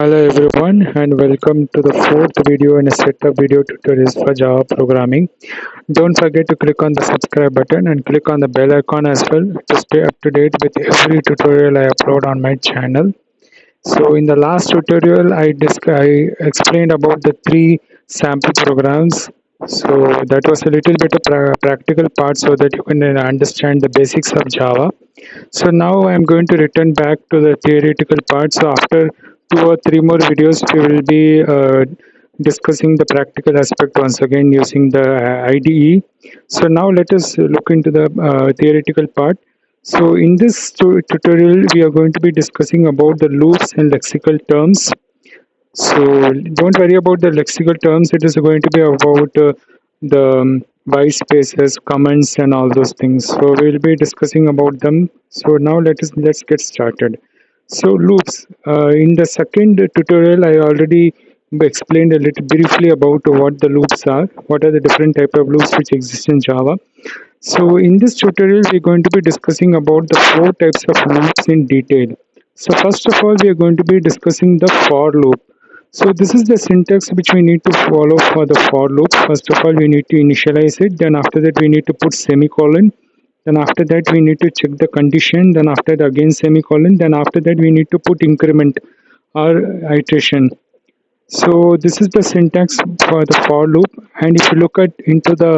Hello everyone and welcome to the fourth video in a set of video tutorials for Java programming. Don't forget to click on the subscribe button and click on the bell icon as well to stay up to date with every tutorial I upload on my channel. So in the last tutorial I explained about the three sample programs. So that was a little bit of practical part so that you can understand the basics of Java. So now I'm going to return back to the theoretical part. So after two or three more videos, we will be discussing the practical aspect once again using the IDE. So now let us look into the theoretical part. So in this tutorial, we are going to be discussing about the loops and lexical terms. So don't worry about the lexical terms. It is going to be about the white spaces, comments, and all those things. So we'll be discussing about them. So now let's get started. So loops. In the second tutorial, I already explained a little briefly about what the loops are. What are the different type of loops which exist in Java. So in this tutorial, we're going to be discussing about the four types of loops in detail. So first of all, we are going to be discussing the for loop. So this is the syntax which we need to follow for the for loop. First of all, we need to initialize it. Then after that, we need to put semicolon. Then after that, we need to check the condition. Then after that, again semicolon. Then after that, we need to put increment or iteration. So this is the syntax for the for loop, and if you look at into the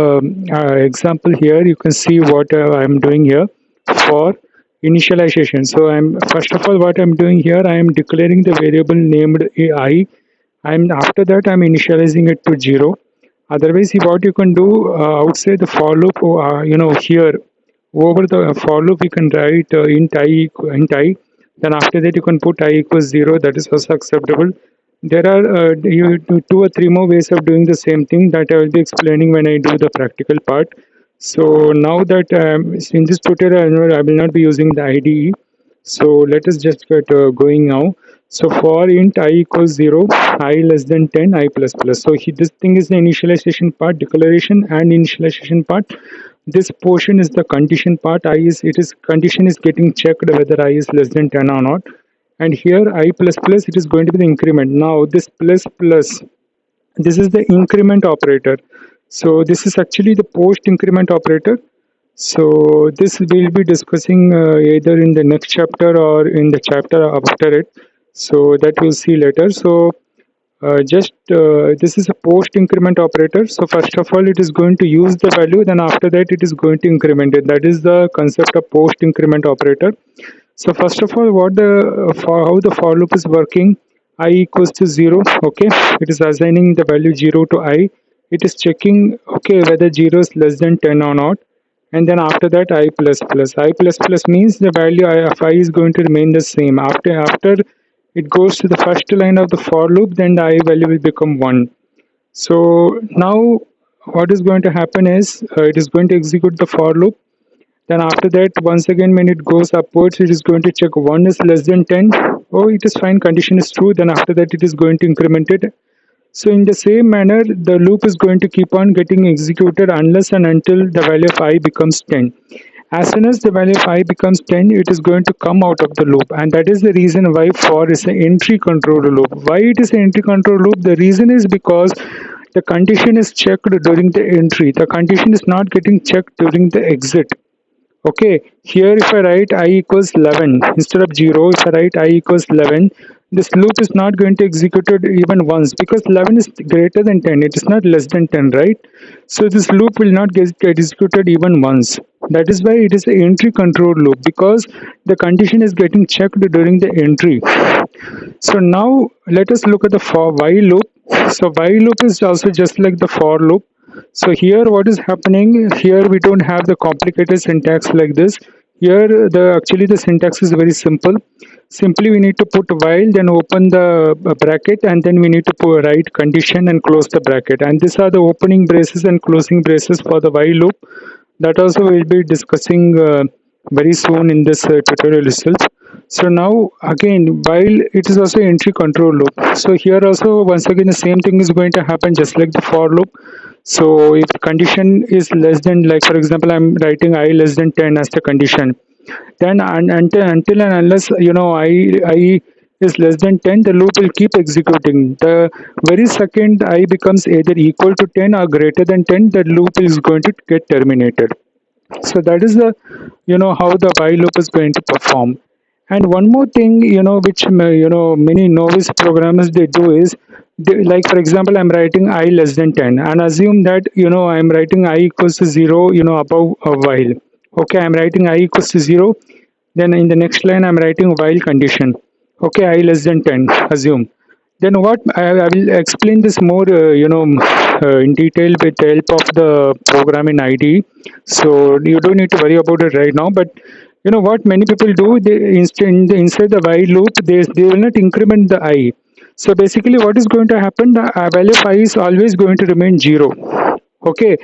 example here, you can see what I'm doing here for initialization. So I'm first of all what I'm doing here, I am declaring the variable named I. I'm after that I'm initializing it to 0. Otherwise, what you can do outside the for loop, here over the for loop, you can write int I. Then after that, you can put I equals 0. That is also acceptable. There are two or three more ways of doing the same thing that I will be explaining when I do the practical part. So now that in this tutorial, I will not be using the IDE. So let us just get going now. So for int I equals 0, I less than 10, I plus plus. So this thing is the initialization part, declaration and initialization part. This portion is the condition part. Condition is getting checked whether I is less than 10 or not. And here I plus plus, it is going to be the increment. Now this plus plus, this is the increment operator. So this is actually the post increment operator. So this we'll be discussing either in the next chapter or in the chapter after it. So that we'll see later. So this is a post increment operator. So first of all, it is going to use the value. Then after that, it is going to increment it. That is the concept of post increment operator. So first of all, how the for loop is working, I equals to 0. Okay, it is assigning the value 0 to I. It is checking whether 0 is less than 10 or not. And then after that, I plus plus. I plus plus means the value of I is going to remain the same. After it goes to the first line of the for loop, then the I value will become 1. So now what is going to happen is it is going to execute the for loop. Then after that, once again, when it goes upwards, it is going to check 1 is less than 10. Oh, it is fine, condition is true. Then after that, it is going to increment it. So in the same manner, the loop is going to keep on getting executed unless and until the value of I becomes 10. As soon as the value of I becomes 10, it is going to come out of the loop. And that is the reason why for is an entry control loop. Why it is an entry control loop? The reason is because the condition is checked during the entry. The condition is not getting checked during the exit. Okay, here if I write I equals 11 instead of 0, if I write I equals 11, this loop is not going to execute it even once because 11 is greater than 10. It is not less than 10, right? So this loop will not get executed even once. That is why it is an entry control loop, because the condition is getting checked during the entry. So now let us look at the for while loop. So while loop is also just like the for loop. So here what is happening, here we don't have the complicated syntax like this. Here actually the syntax is very simple. Simply we need to put while, then open the bracket, and then we need to write condition and close the bracket. And these are the opening braces and closing braces for the while loop. That also we'll be discussing very soon in this tutorial itself. So now again, while it is also entry control loop. So here also once again the same thing is going to happen just like the for loop. So if the condition is less than, like for example, I'm writing I less than 10 as the condition, then until and unless I is less than 10, the loop will keep executing. The very second I becomes either equal to 10 or greater than 10, the loop is going to get terminated. So that is the how the while loop is going to perform. And one more thing which many novice programmers they do is like for example I'm writing I less than 10 and assume that I'm writing I equals to 0 above a while. Okay, I'm writing I equals to 0, then in the next line I'm writing while condition. Okay, I less than 10 assume. Then what I will explain this more, in detail with the help of the program in ID. So you don't need to worry about it right now. But what many people do, they inside the while loop, they will not increment the I. So basically, what is going to happen? The value of I is always going to remain 0. Okay,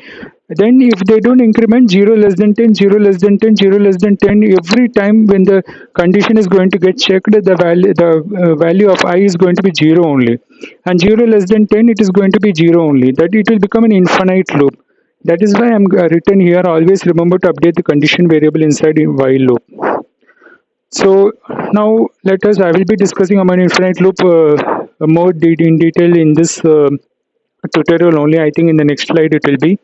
then if they don't increment 0 less than 10, 0 less than 10, 0 less than 10, every time when the condition is going to get checked, the value of I is going to be 0 only, and 0 less than 10 it is going to be 0 only. That it will become an infinite loop. That is why I'm written here. Always remember to update the condition variable inside in while loop. So now let us. I will be discussing about infinite loop more in detail in this tutorial only. I think in the next slide it will be.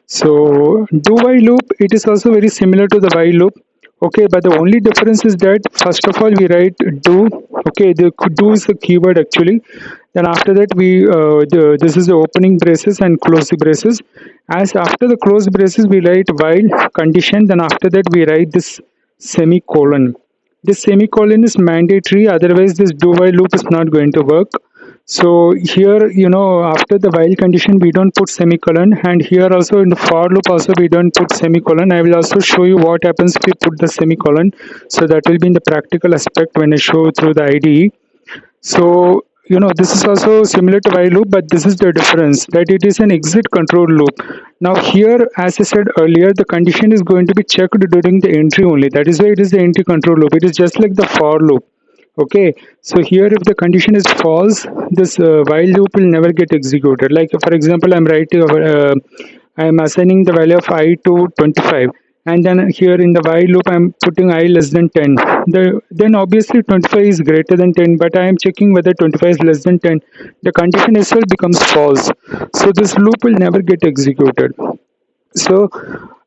So do while loop, it is also very similar to the while loop. Okay, but the only difference is that first of all we write do. Okay, the do is a keyword actually. Then after that this is the opening braces and close the braces. As after the close braces we write while condition. Then after that we write this semicolon. This semicolon is mandatory, otherwise this do while loop is not going to work. So here, after the while condition, we don't put semicolon, and here also in the for loop also we don't put semicolon. I will also show you what happens if we put the semicolon. So that will be in the practical aspect when I show through the IDE. So this is also similar to while loop, but this is the difference that it is an exit control loop. Now here, as I said earlier, the condition is going to be checked during the entry only. That is why it is the entry control loop. It is just like the for loop. Okay, so here if the condition is false, this while loop will never get executed. Like for example, I'm assigning the value of I to 25, and then here in the while loop I'm putting I less than 10. Then obviously 25 is greater than 10, but I am checking whether 25 is less than 10. The condition itself becomes false, so this loop will never get executed. So,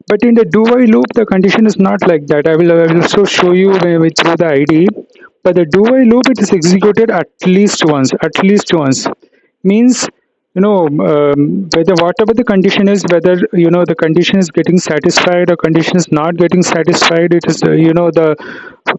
but in the do while loop, the condition is not like that. I will also show you through the IDE. But the do while loop, it is executed at least once. At least once means whether whatever the condition is, whether the condition is getting satisfied or condition is not getting satisfied. It is the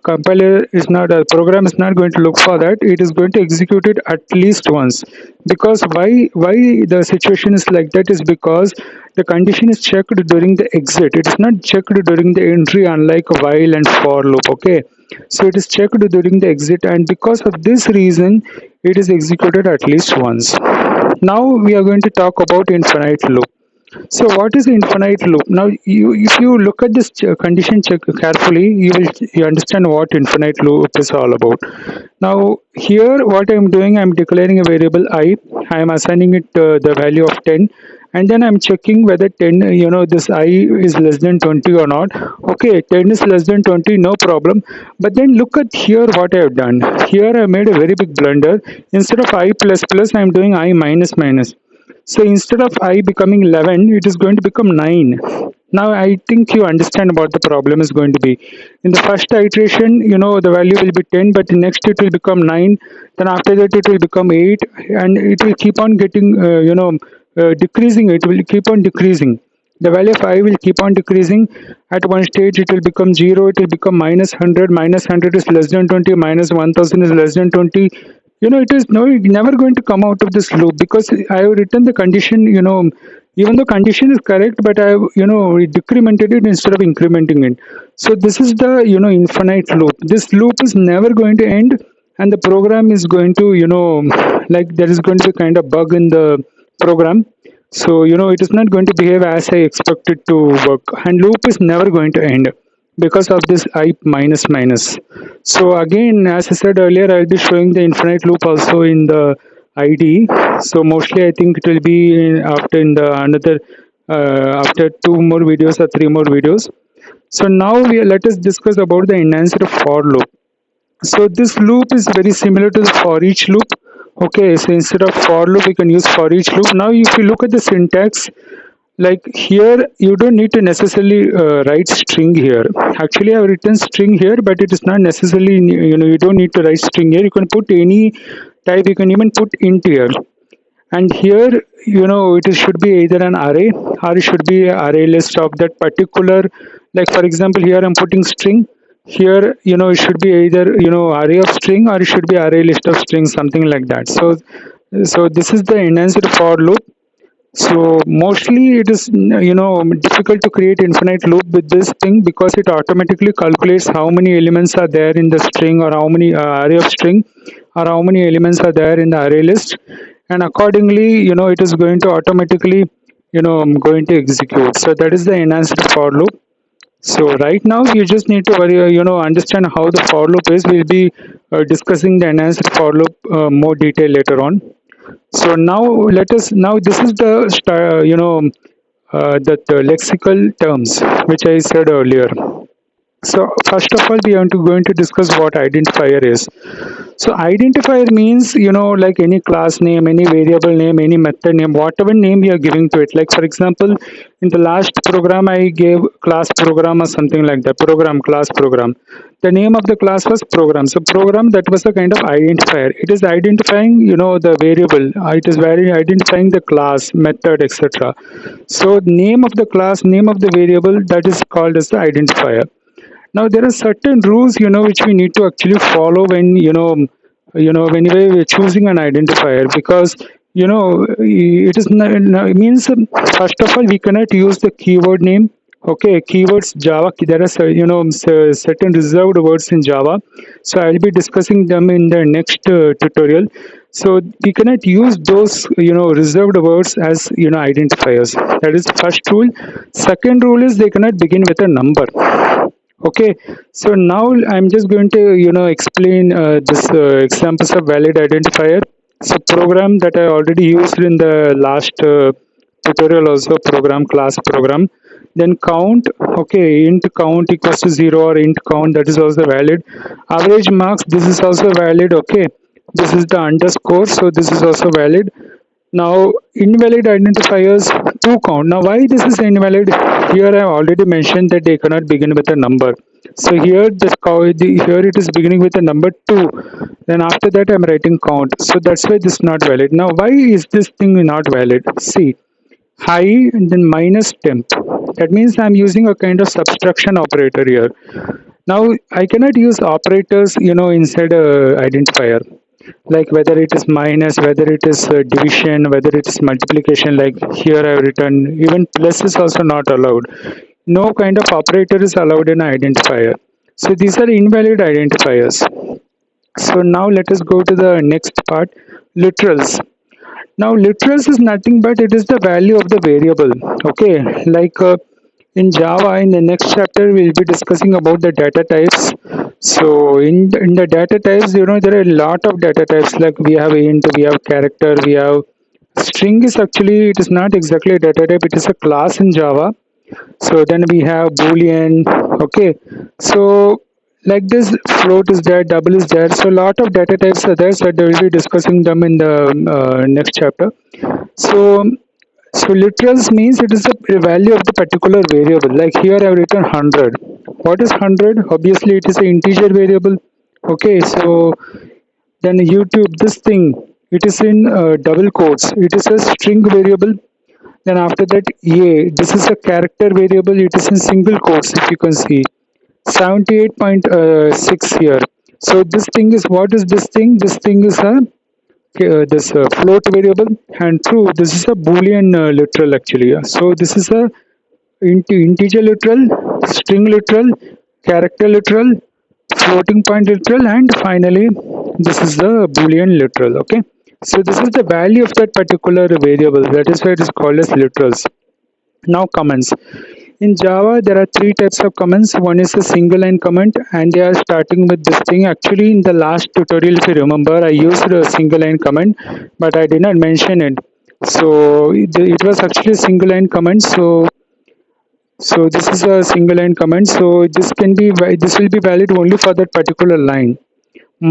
compiler is not a program is not going to look for that. It is going to execute it at least once. Because why the situation is like that is because the condition is checked during the exit. It is not checked during the entry, unlike a while and for loop. Okay, so it is checked during the exit, and because of this reason it is executed at least once. Now we are going to talk about infinite loop. So what is the infinite loop? Now if you look at this condition check carefully, you understand what infinite loop is all about. Now here what I am doing, I am declaring a variable I am assigning it the value of 10, and then I'm checking whether 10 this I is less than 20 or not. Okay, 10 is less than 20, no problem. But then look at here what I have done. Here I made a very big blunder. Instead of I plus plus, I am doing I minus minus. So instead of I becoming 11, it is going to become 9. Now I think you understand what the problem is going to be. In the first iteration, the value will be 10, but the next it will become 9. Then after that it will become 8, and it will keep on getting, decreasing. It will keep on decreasing. The value of I will keep on decreasing. At one stage it will become 0, it will become minus 100, minus 100 is less than 20, minus 1000 is less than 20. It is never going to come out of this loop, because I have written the condition, even the condition is correct, but I have, decremented it instead of incrementing it. So this is the, infinite loop. This loop is never going to end, and the program is going to, like there is going to be kind of bug in the program. So, it is not going to behave as I expect it to work, and loop is never going to end because of this I minus minus. So again, as I said earlier, I'll be showing the infinite loop also in the ID. So mostly I think it will be after in the another after 2 more videos or 3 more videos. So now let us discuss about the enhanced for loop. So this loop is very similar to the for each loop. Okay, so instead of for loop, we can use for each loop. Now, if you look at the syntax, like here, you don't need to necessarily write string here. Actually, I've written string here, but it is not necessarily, you don't need to write string here. You can put any type, you can even put int here. And here, should be either an array or it should be an array list of that particular, like for example, here I'm putting string. Here, it should be either, array of string or it should be array list of strings, something like that. So this is the enhanced for loop. So mostly it is difficult to create infinite loop with this thing because it automatically calculates how many elements are there in the string or how many array of string or how many elements are there in the array list, and accordingly it is going to automatically going to execute. So that is the enhanced for loop. So right now you just need to understand how the for loop is. We'll be discussing the enhanced for loop more detail later on. So now let us now this is the that lexical terms which I said earlier. So first of all, we are going to discuss what identifier is. So identifier means, like any class name, any variable name, any method name, whatever name you are giving to it. Like for example, in the last program, I gave class program or something like that. Program, class program. The name of the class was program. So program, that was a kind of identifier. It is identifying, the variable. It is very identifying the class, method, etc. So name of the class, name of the variable, that is called as the identifier. Now there are certain rules, which we need to actually follow when whenever we're choosing an identifier, because it is it means first of all we cannot use the keyword name. Okay, keywords Java. There are certain reserved words in Java, so I'll be discussing them in the next tutorial. So we cannot use those reserved words as identifiers. That is the first rule. Second rule is they cannot begin with a number. Okay, so now I'm just going to explain this examples of valid identifier. So program that I already used in the last tutorial, also program, class program. Then count. Okay, int count equals to 0 or int count, that is also valid. Average marks, this is also valid. Okay, this is the underscore, so this is also valid. Now, invalid identifiers to count. Now, why this is invalid? Here I have already mentioned that they cannot begin with a number. So here here it is beginning with a number 2. Then after that I am writing count. So that's why this is not valid. Now, why is this thing not valid? See, high and then minus temp. That means I'm using a kind of subtraction operator here. Now I cannot use operators, inside a identifier, like whether it is minus, whether it is division, whether it is multiplication. Like here I have written, even plus is also not allowed. No kind of operator is allowed in identifier. So these are invalid identifiers. So now let us go to the next part, literals. Now literals is nothing but it is the value of the variable. Okay, like in Java, in the next chapter we'll be discussing about the data types. So in the data types, there are a lot of data types, like we have int, we have character, we have string. Is actually, it is not exactly a data type, it is a class in Java. So then we have boolean. Okay, so like this, float is there, double is there. So a lot of data types are there, so they will be discussing them in the next chapter. So so literals means it is the value of the particular variable. Like here I have written 100. What is 100? Obviously it is an integer variable. Okay, so then YouTube, this thing, it is in double quotes, it is a string variable. Then after that, this is a character variable, it is in single quotes, if you can see. 78.6 here. So this thing is, what is this thing? This thing is a this float variable, and true, this is a boolean literal actually. So this is a integer literal, string literal, character literal, floating point literal, and finally this is the boolean literal. Okay, so this is the value of that particular variable, that is why it is called as literals. Now comments. In Java, there are three types of comments. One is a single line comment, and they are starting with this thing. Actually, in the last tutorial, if you remember, I used a single line comment, but I did not mention it. So it was actually a single line comment. So this is a single line comment. So this will be valid only for that particular line.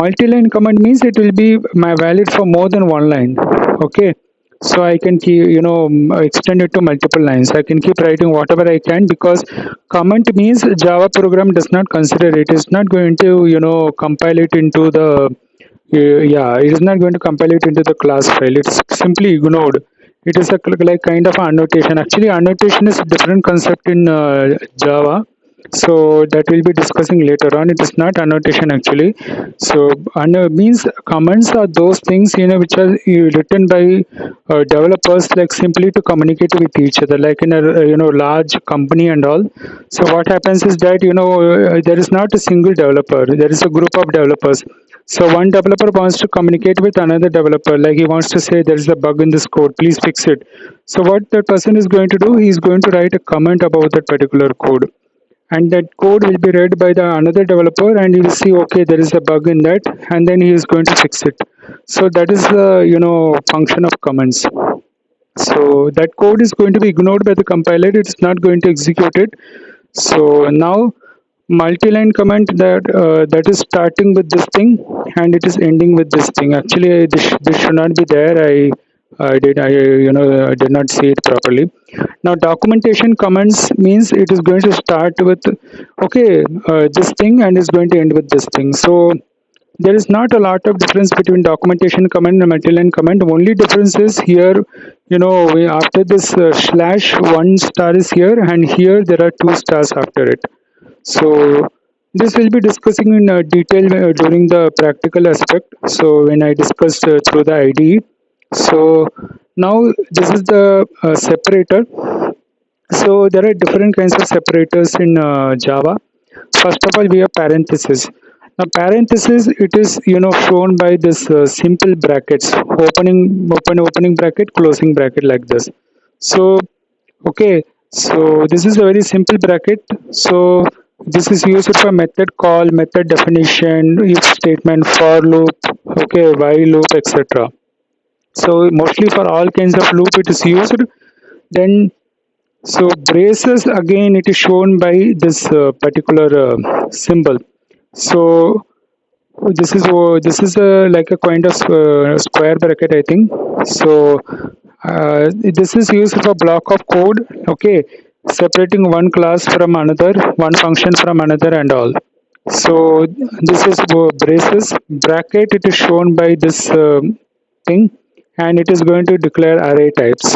Multi-line command means it will be my valid for more than one line. Okay, so I can keep, extend it to multiple lines. I can keep writing whatever I can, because comment means Java program does not consider it. It's not going to compile it into the yeah, it is not going to compile it into the class file. It's simply ignored. It is a like kind of annotation. Actually, annotation is a different concept in Java, so that we'll be discussing later on. It is not annotation actually. So means comments are those things which are written by developers, like simply to communicate with each other, like in a large company and all. So what happens is that there is not a single developer, there is a group of developers. So one developer wants to communicate with another developer, like he wants to say there is a bug in this code, please fix it. So what the person is going to do, he is going to write a comment about that particular code, and that code will be read by the another developer, and he will see, okay, there is a bug in that, and then he is going to fix it. So that is the function of comments. So that code is going to be ignored by the compiler, it's not going to execute it. So now multi-line comment, that is starting with this thing and it is ending with this thing. Actually this should not be there. I did not see it properly. Now documentation comments means it is going to start with, okay, this thing, and is going to end with this thing. So there is not a lot of difference between documentation comment and multi-line comment. The only difference is here, after this slash, one star is here, and here there are two stars after it. So this will be discussing in detail during the practical aspect. So when I discussed through the IDE. So now this is the separator. So there are different kinds of separators in Java. First of all, we have parentheses. Now parentheses, it is shown by this simple brackets, opening bracket, closing bracket, like this. So okay, so this is a very simple bracket. So this is used for method call, method definition, if statement, for loop, okay, while loop, etc. So mostly for all kinds of loop it is used. Then so braces, again it is shown by this particular symbol. So this is a like a kind of square bracket, I think. So this is used for block of code, okay, separating one class from another, one function from another, and all. So this is braces. Bracket, it is shown by this thing, and it is going to declare array types.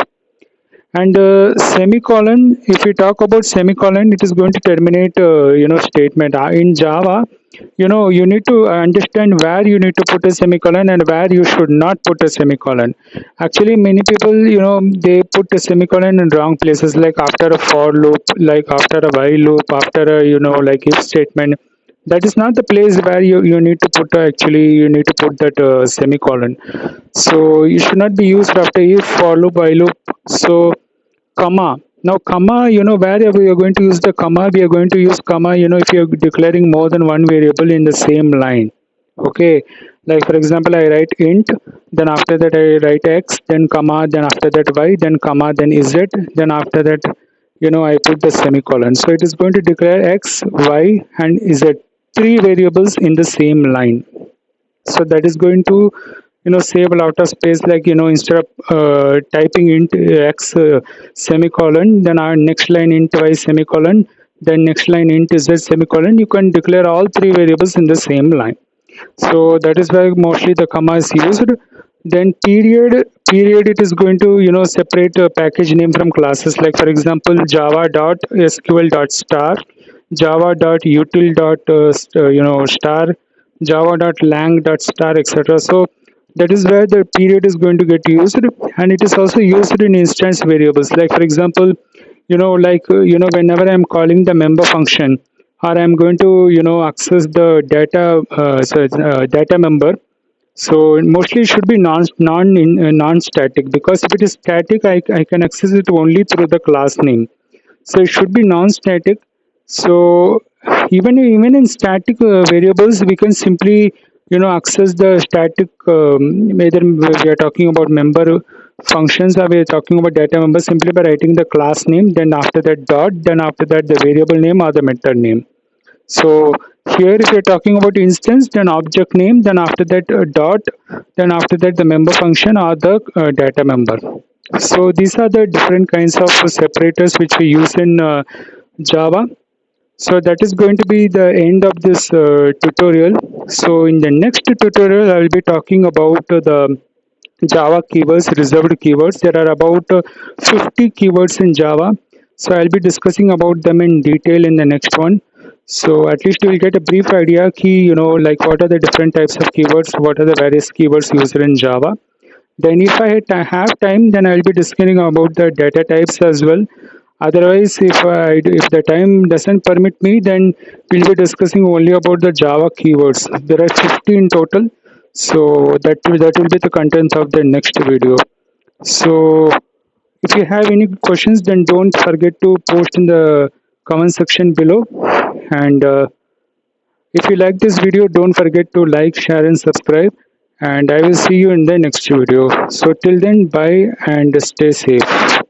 And semicolon, if we talk about semicolon, it is going to terminate statement. In Java, you need to understand where you need to put a semicolon and where you should not put a semicolon. Actually many people, they put a semicolon in wrong places, like after a for loop, like after a while loop, after a like if statement. That is not the place where you need to put actually you need to put that semicolon. So you should not be used after if, for loop, while loop. So comma, now comma, wherever you're going to use the comma, we are going to use comma if you're declaring more than one variable in the same line. Okay, like for example, I write int, then after that I write x, then comma, then after that y, then comma, then z, then after that I put the semicolon. So it is going to declare x, y, and z, three variables in the same line. So that is going to save a lot of space, like instead of typing int x semicolon, then our next line int y semicolon, then next line int z semicolon, you can declare all three variables in the same line. So that is why mostly the comma is used. Then period, it is going to separate package name from classes, like for example java.sql.star, java.util.star, java.lang.star, etc. So that is where the period is going to get used. And it is also used in instance variables, like for example, whenever I'm calling the member function, or I'm going to access the data member. So mostly it should be non static, because if it is static, I can access it only through the class name. So it should be non-static. So even in static variables, we can simply access the static, whether we are talking about member functions or we are talking about data member, simply by writing the class name, then after that dot, then after that the variable name or the method name. So Here, if you're talking about instance, then object name, then after that dot, then after that the member function or the data member. So these are the different kinds of separators which we use in Java. So that is going to be the end of this tutorial. So in the next tutorial, I will be talking about the Java keywords, reserved keywords. There are about 50 keywords in Java. So I'll be discussing about them in detail in the next one. So at least you will get a brief idea key, like what are the different types of keywords, what are the various keywords used in Java. Then if I have time, then I'll be discussing about the data types as well. Otherwise, if the time doesn't permit me, then we'll be discussing only about the Java keywords. There are 50 in total. So that will be the content of the next video. So if you have any questions, then don't forget to post in the comment section below. And if you like this video, don't forget to like, share, and subscribe. And I will see you in the next video. So till then, bye and stay safe.